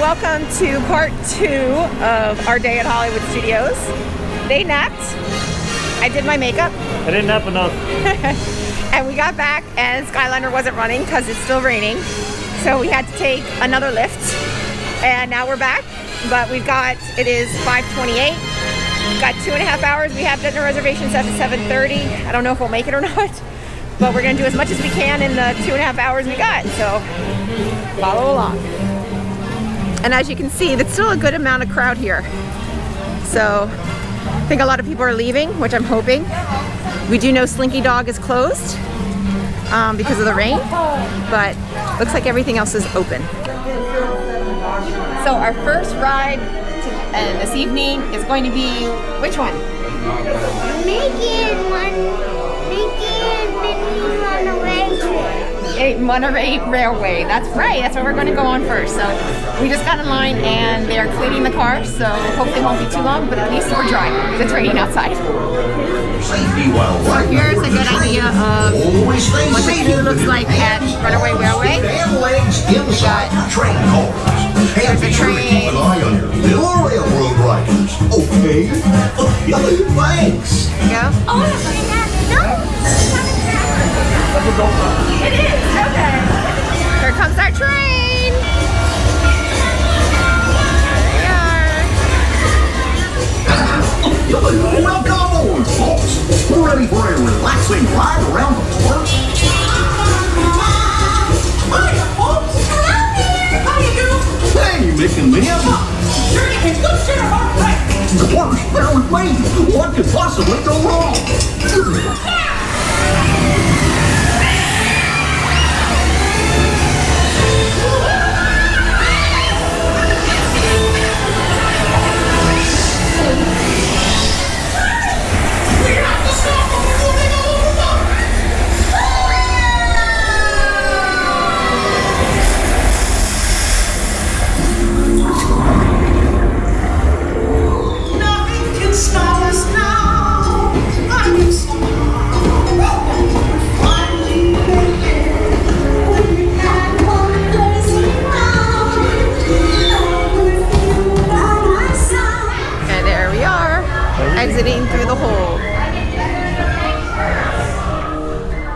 welcome to part 2 of our day at Hollywood Studios. They napped. I did my makeup. I didn't nap enough. And we got back and Skyliner wasn't running because it's still raining. So we had to take another lift. And now we're back. But it is 5:28. We've got 2.5 hours. We have dinner reservations at 7:30. I don't know if we'll make it or not. But we're going to do as much as we can in the 2.5 hours we got. So follow along. And as you can see, there's still a good amount of crowd here. So I think a lot of people are leaving, which I'm hoping. We do know Slinky Dog is closed because of the rain, but looks like everything else is open. So our first ride this evening is going to be, which one? Mickey Minnie Runaway Railway. That's right. That's what we're going to go on first. So we just got in line and they are cleaning the car, so hopefully it won't be too long, but at least we're dry because it's raining outside. So here's a good idea of what the queue looks like at Runaway Railway. We got there's a train. Railroad riders. Okay. Thanks. There you go. It is. Okay. Here comes our train. There we are. Welcome aboard, folks. We're ready for a relaxing ride around the park. Hi, folks. How you doing? Hey, Mickey Minnie. It's good to see you. Of course, there was me. What could possibly go wrong? Exiting through the hole.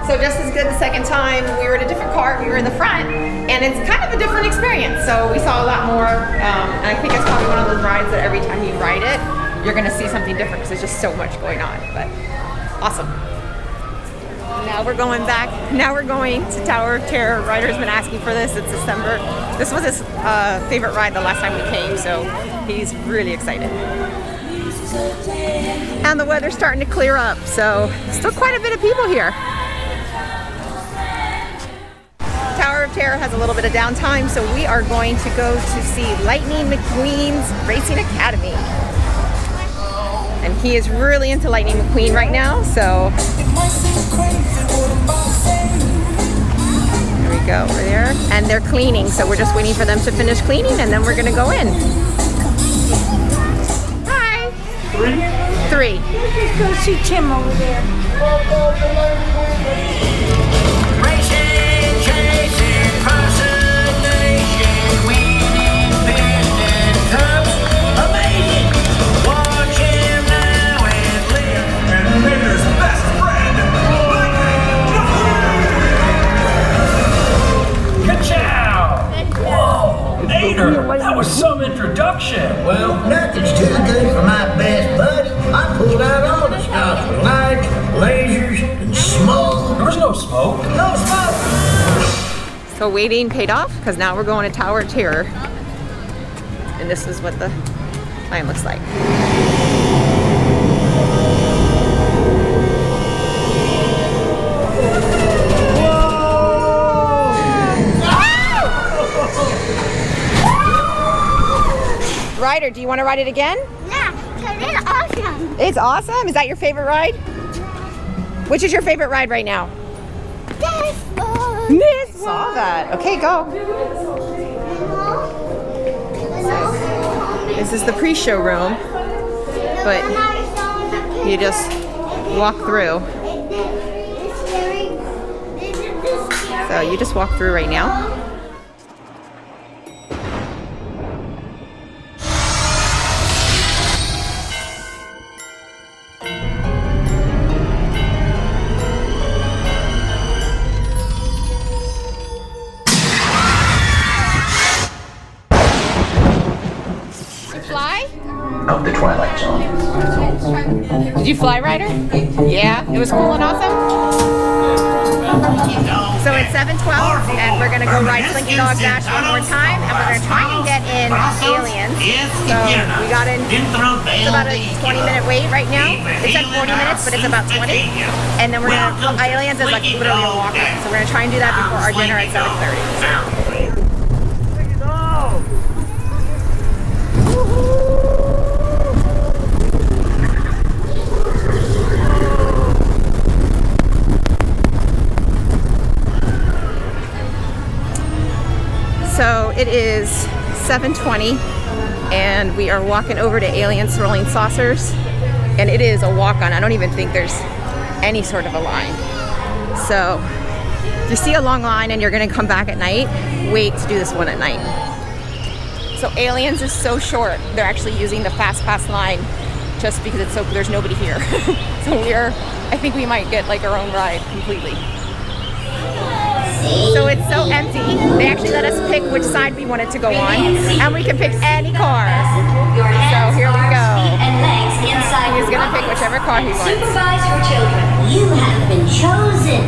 So just as good the second time, we were in a different car, we were in the front, and it's kind of a different experience. So we saw a lot more, and I think it's probably one of those rides that every time you ride it, you're gonna see something different because there's just so much going on, but awesome. Now we're going back, now we're going to Tower of Terror. Ryder's been asking for this, it's December. This was his favorite ride the last time we came, so he's really excited. And the weather's starting to clear up, so still quite a bit of people here. Tower of Terror has a little bit of downtime, so we are going to go to see Lightning McQueen's Racing Academy. And he is really into Lightning McQueen right now, so there we go, over there. And they're cleaning, so we're just waiting for them to finish cleaning and then we're gonna go in. Three. Let's go see Tim over there. Racing, chasing, fascination, winning, piston cups, amazing. Watch him now and live. And Mater's best friend, Lightning McQueen. Ka-chow! Whoa, Mater, that was some introduction. Well, nothing's too good for my best buddy. I pulled out all the stops with lights, lasers, and smoke. There was no smoke. No smoke. So waiting paid off because now we're going to Tower of Terror. And this is what the line looks like. Ryder, do you want to ride it again? Yeah, because it's awesome. It's awesome. Is that your favorite ride? Which is your favorite ride right now? This one. This one. Saw that. Okay, go. This is the pre-show room, but you just walk through. So you just walk through right now. of the Twilight Zone. Did you fly, Ryder? Yeah, it was cool and awesome. So it's 7:12, and we're gonna go ride Slinky Dog Dash one more time, and we're gonna try and get in Aliens. So we got in. It's about a 20-minute wait right now. It said 40 minutes, but it's about 20. And then we're gonna. Aliens is like literally a walk. So we're gonna try and do that before our dinner at 7:30. So it is 7:20 and we are walking over to Swirling Saucers, and it is a walk-on. I don't even think there's any sort of a line. So if you see a long line and you're gonna come back at night, wait to do this one at night. So Aliens is so short, they're actually using the fast pass line just because it's so there's nobody here. So I think we might get like our own ride completely. So it's so empty. They actually let us pick which side we wanted to go on, and we can pick any car. So here we go. He's gonna pick whichever car he wants. Supervise your children. You have been chosen.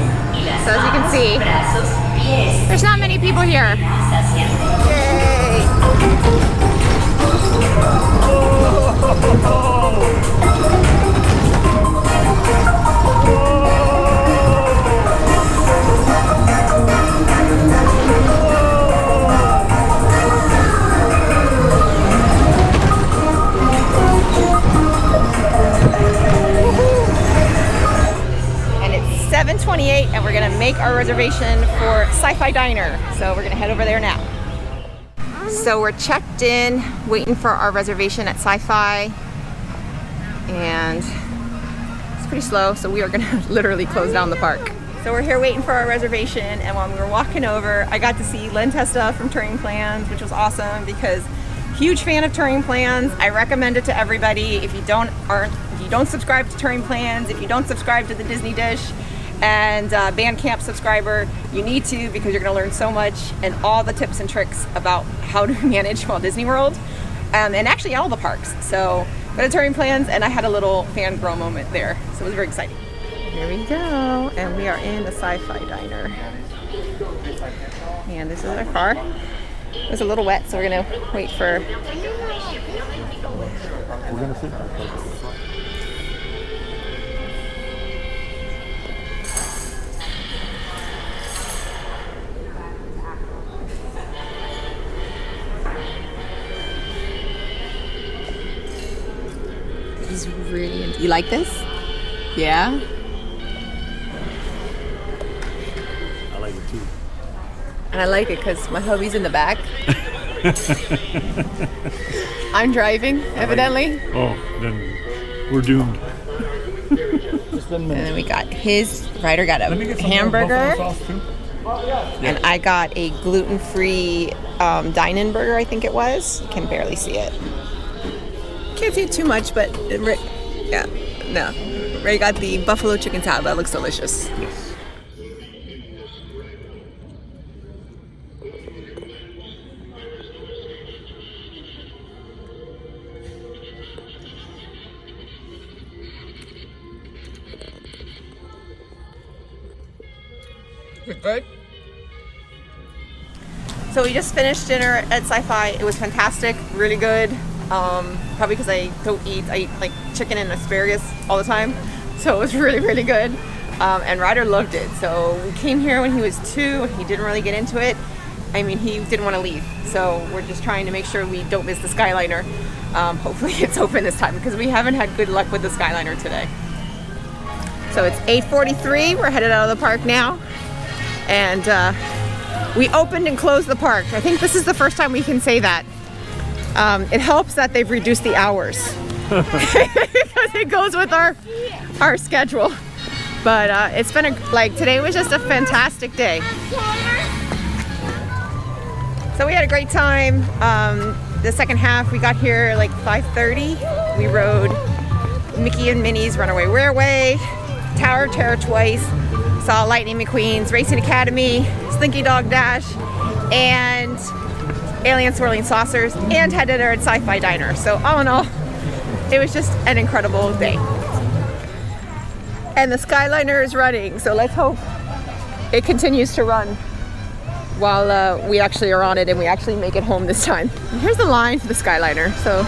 So as you can see, there's not many people here. Yay! And it's 7:28, and we're gonna make our reservation for Sci-Fi Diner. So we're gonna head over there now. So we're checked in, waiting for our reservation at Sci-Fi, and it's pretty slow, so we are gonna literally close down the park. So we're here waiting for our reservation, and when we were walking over, I got to see Len Testa from Touring Plans, which was awesome because huge fan of Touring Plans. I recommend it to everybody. If you don't subscribe to Touring Plans, if you don't subscribe to the Disney Dish and Bandcamp subscriber, you need to, because you're gonna learn so much and all the tips and tricks about how to manage Walt Disney World, and actually all the parks. So go to Touring Plans, and I had a little fangirl moment there, so it was very exciting. Here we go, and we are in the Sci-Fi Diner. And this is our car. It was a little wet, so we're gonna wait for... We're gonna see. He's really into... You like this? Yeah? I like it too. And I like it because my hubby's in the back. I'm driving, evidently. Oh, then we're doomed. And then we got Ryder got a hamburger. And I got a gluten-free dine-in burger, I think it was. You can barely see it. Can't see it too much, but yeah, no. Ray got the buffalo chicken salad. That looks delicious. Yes. Good. So we just finished dinner at Sci-Fi. It was fantastic, really good. Probably because I eat like chicken and asparagus all the time. So it was really, really good. And Ryder loved it. So we came here when he was 2. He didn't really get into it. I mean, he didn't want to leave. So we're just trying to make sure we don't miss the Skyliner. Hopefully it's open this time because we haven't had good luck with the Skyliner today. So it's 8:43. We're headed out of the park now. And we opened and closed the park. I think this is the first time we can say that. It helps that they've reduced the hours because it goes with our schedule. But it's been today was just a fantastic day. So we had a great time. The second half, we got here like 5:30. We rode Mickey and Minnie's Runaway Railway, Tower of Terror twice, saw Lightning McQueen's Racing Academy, Slinky Dog Dash, and Swirling Saucers, and had dinner at Sci-Fi Diner. So all in all, it was just an incredible day. And the Skyliner is running, so let's hope it continues to run while we actually are on it and we actually make it home this time. And here's the line for the Skyliner, so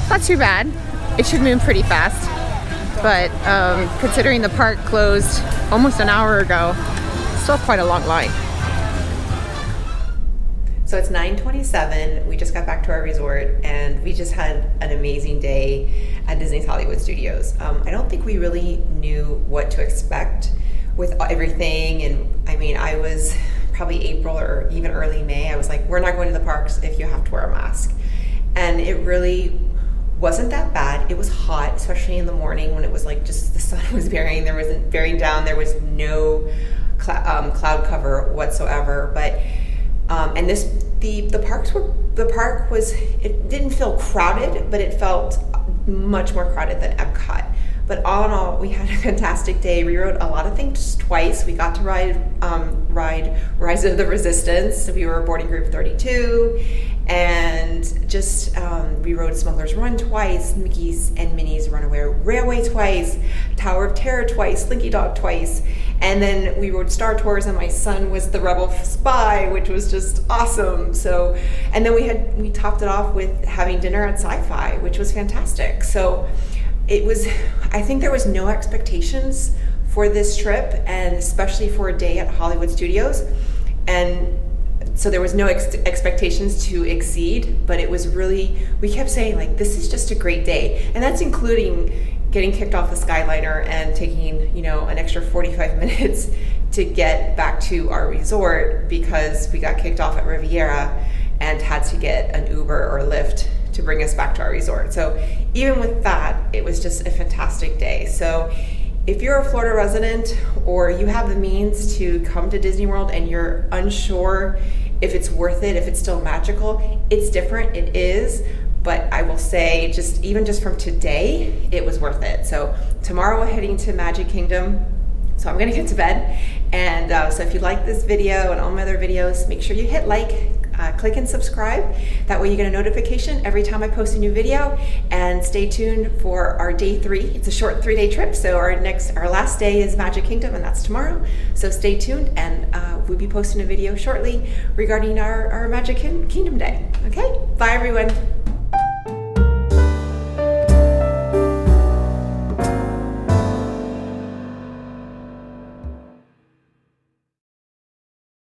not too bad. It should move pretty fast, but considering the park closed almost an hour ago, still quite a long line. So it's 9:27. We just got back to our resort and we just had an amazing day at Disney's Hollywood Studios. I don't think we really knew what to expect with everything. And I mean, I was probably April or even early May. I was like, we're not going to the parks if you have to wear a mask. And it really wasn't that bad. It was hot, especially in the morning when it was like just the sun was bearing down. There was no cloud cover whatsoever. But and the park was, it didn't feel crowded, but it felt much more crowded than Epcot. But all in all, we had a fantastic day. We rode a lot of things twice. We got to ride Rise of the Resistance. We were boarding group 32, and just we rode Smuggler's Run twice, Mickey's and Minnie's Runaway Railway twice, Tower of Terror twice, Slinky Dog twice, and then we rode Star Tours, and my son was the Rebel Spy, which was just awesome. So, and then we topped it off with having dinner at Sci-Fi, which was fantastic. So it was, I think there was no expectations for this trip, and especially for a day at Hollywood Studios. And so there was no expectations to exceed, but it was really, we kept saying like, this is just a great day. And that's including getting kicked off the Skyliner and taking, you know, an extra 45 minutes to get back to our resort because we got kicked off at Riviera and had to get an Uber or Lyft to bring us back to our resort. So even with that, it was just a fantastic day. So if you're a Florida resident or you have the means to come to Disney World and you're unsure if it's worth it, if it's still magical, it's different, it is. But I will say, even just from today, it was worth it. So tomorrow we're heading to Magic Kingdom. So I'm gonna get to bed. And so if you like this video and all my other videos, make sure you hit like, click and subscribe. That way you get a notification every time I post a new video. And stay tuned for our day 3. It's a short 3-day trip. So our last day is Magic Kingdom, and that's tomorrow. So stay tuned, and we'll be posting a video shortly regarding our Magic Kingdom day. Okay, bye everyone.